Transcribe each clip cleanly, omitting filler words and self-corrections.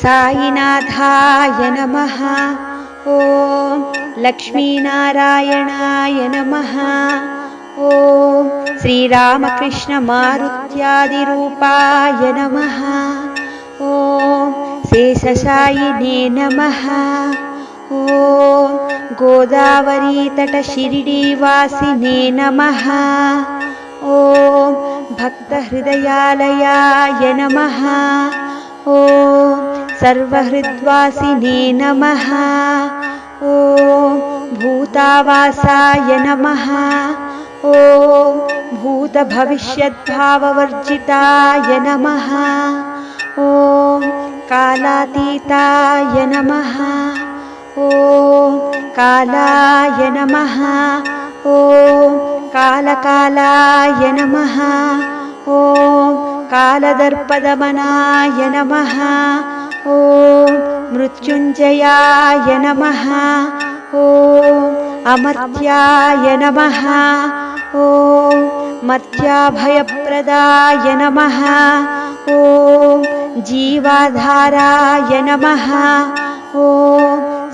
साईनाथाय नमः। ॐ लक्ष्मीनारायणाय नमः। ॐ श्रीरामकृष्णमारुत्यादिरूपाय नमः। ॐ शेषशायिने नमः। ॐ गोदावरीतटशिरिडीवासिने नमः। ॐ भक्तहृदयालयाय नमः। ॐ सर्वहृद्वासिने नमः। ॐ भूतावासाय नमः। ॐ भूतभविष्यद्भाववर्जिताय नमः। ॐ कालातीताय नमः। ॐ कालाय नमः। ॐ कालकालाय नमः। ॐ कालदर्पदमनाय नमः। ॐ मृत्युञ्जयाय नमः। ॐ अमर्त्याय नमः। ॐ मर्त्याभयप्रदाय नमः। ॐ जीवाधाराय नमः। ॐ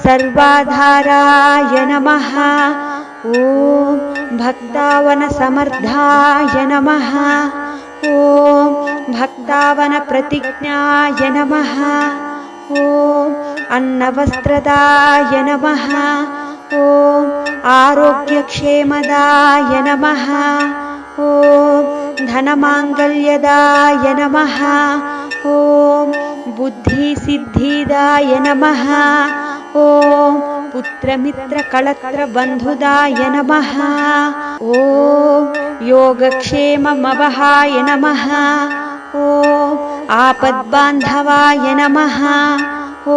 सर्वाधाराय नमः। ॐ भक्तावनसमर्थाय नमः। ॐ भक्तावनप्रतिज्ञाय नमः। ॐ अन्नवस्त्रदाय नमः। ॐ आरोग्यक्षेमदाय नमः। ॐ धनमाङ्गल्यदाय नमः। ॐ बुद्धिसिद्धिदाय नमः। ॐ पुत्रमित्रकळत्रबन्धुदाय नमः। ॐ योगक्षेममवहाय नमः। ॐ आपद्बान्धवाय नमः। ॐ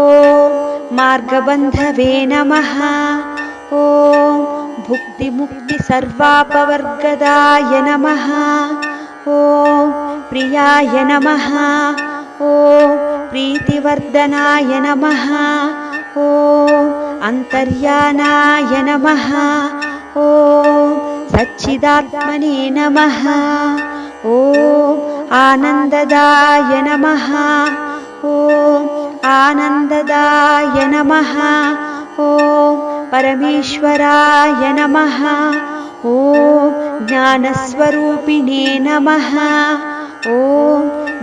मार्गबन्धवे नमः। ॐ भुक्तिमुक्तिसर्वापवर्गदाय नमः। ॐ प्रियाय नमः। ॐ प्रीतिवर्धनाय नमः। ॐ अन्तर्यानाय नमः। ॐ सच्चिदात्मने नमः। ॐ आनन्ददाय नमः। ॐ आनन्ददाय नमः। ॐ परमेश्वराय नमः। ॐ ज्ञानस्वरूपिणे नमः। ॐ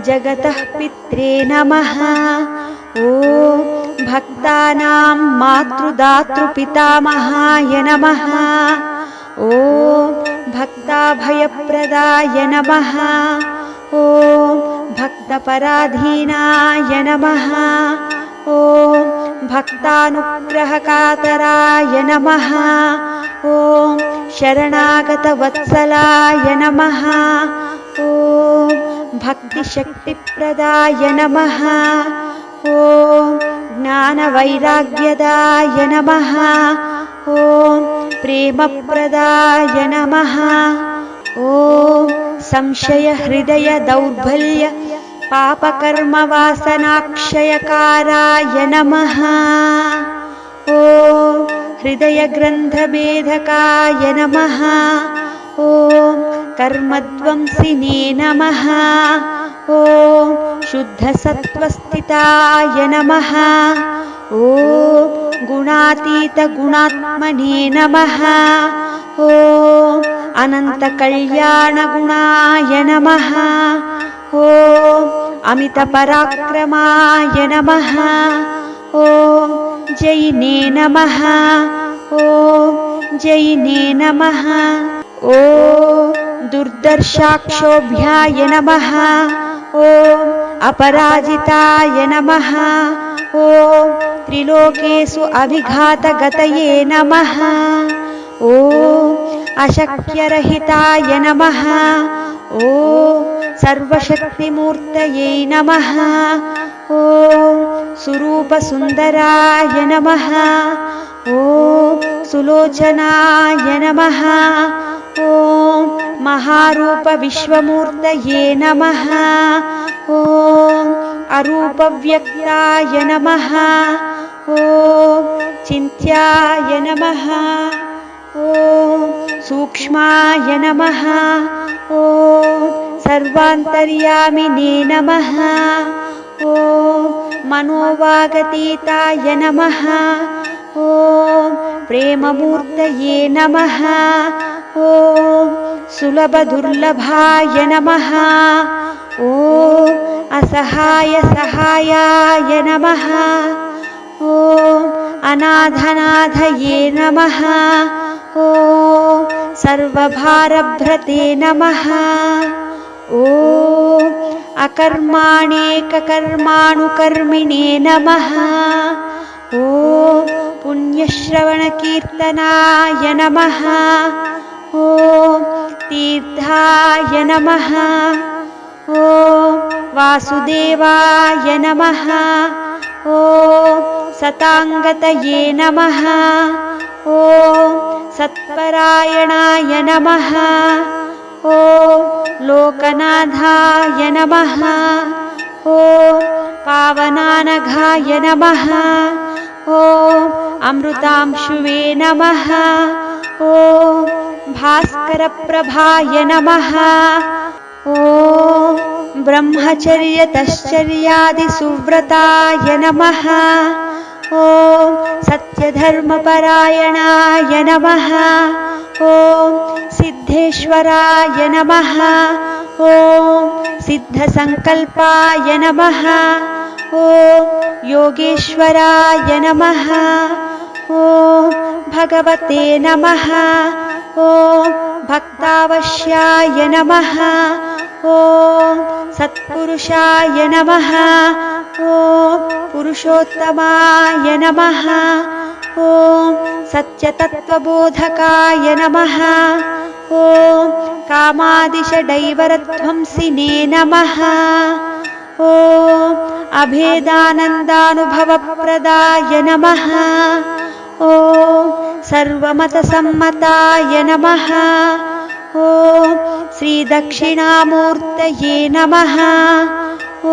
जगतः पित्रे नमः। ॐ भक्तानां मातृदातृपितामहाय नमः। ॐ भक्ताभयप्रदाय नमः। ॐ भक्तपराधीनाय नमः। ॐ भक्तानुग्रहकातराय नमः। ॐ शरणागतवत्सलाय नमः। ॐ भक्तिशक्तिप्रदाय नमः। ॐ ज्ञानवैराग्यदाय नमः। ॐ प्रेमप्रदाय नमः। ॐ संशयहृदयदौर्बल्य पापकर्मवासनाक्षयकाराय नमः। ॐ हृदयग्रन्थभेदकाय नमः। ॐ कर्मध्वंसिने नमः। ॐ शुद्धसत्त्वस्थिताय नमः। ॐ गुणातीतगुणात्मने नमः। ॐ अनन्तकल्याणगुणाय नमः। ॐ अमितपराक्रमाय नमः। ॐ जैने नमः। ॐ जैने नमः। ॐ दुर्दर्शाक्षोभ्याय नमः। ॐ अपराजिताय नमः। ॐ त्रिलोकेषु अभिघातगतये नमः। ॐ अशक्यरहिताय नमः। ॐ सर्वशक्तिमूर्तये नमः। ॐ सुरूपसुन्दराय नमः। ॐ सुलोचनाय नमः। ॐ महारूपविश्वमूर्तये नमः। ॐ अरूपव्यक्ताय नमः। ॐ चिन्त्याय नमः। ॐ सूक्ष्माय नमः। ॐ सर्वान्तर्यामिने नमः। ॐ मनोवागतीताय नमः। ॐ प्रेममूर्तये नमः। ॐ सुलभदुर्लभाय नमः। ॐ असहायसहायाय नमः। ॐ अनाथनाथये नमः। ॐ सर्वभारभ्रते नमः। ॐ अकर्माणेककर्माणुकर्मिणे नमः। ॐ पुण्यश्रवणकीर्तनाय नमः। ॐ तीर्थाय नमः। ॐ वासुदेवाय नमः। ॐ सताङ्गतये नमः। ॐ सत्परायणाय नमः। ॐ लोकनाथाय नमः। ॐ पावनानघाय नमः। ॐ अमृतांशुवे नमः। ॐ भास्करप्रभाय नमः। ॐ ब्रह्मचर्यतश्चर्यादिसुव्रताय नमः। ॐ सत्यधर्मपरायणाय नमः। ॐ सिद्धेश्वराय नमः। ॐ सिद्धसङ्कल्पाय नमः। ॐ योगेश्वराय नमः। ॐ भगवते नमः। ॐ भक्तावश्याय नमः। ॐ सत्पुरुषाय नमः। ॐ पुरुषोत्तमाय नमः। ॐ सत्यतत्त्वबोधकाय नमः। ॐ कामादिषडैवरध्वंसिने नमः। ॐ अभेदानन्दानुभवप्रदाय नमः। ॐ सर्वमतसम्मताय नमः। ॐ श्रीदक्षिणामूर्तये नमः।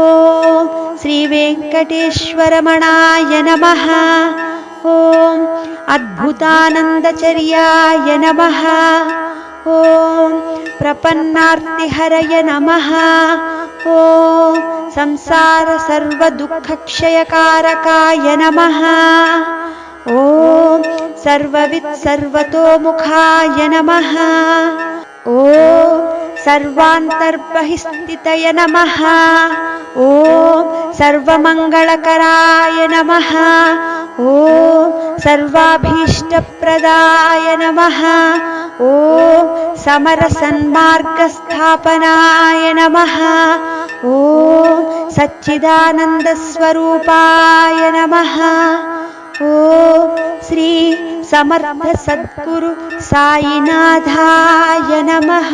ॐ श्रीवेङ्कटेश्वरमणाय नमः। ॐ अद्भुतानन्दचर्याय नमः। ॐ प्रपन्नार्तिहरय नमः। ॐ संसारसर्वदुःखक्षयकारकाय नमः। ॐ सर्ववित्सर्वतोमुखाय नमः। ॐ सर्वान्तर्बहिस्थितय नमः। ॐ सर्वमङ्गलकराय नमः। ॐ सर्वाभीष्टप्रदाय नमः। ॐ समरसन्मार्गस्थापनाय नमः। ॐ सच्चिदानन्दस्वरूपाय नमः। ॐ श्री समर्थ सद्गुरु साईनाथाय नमः।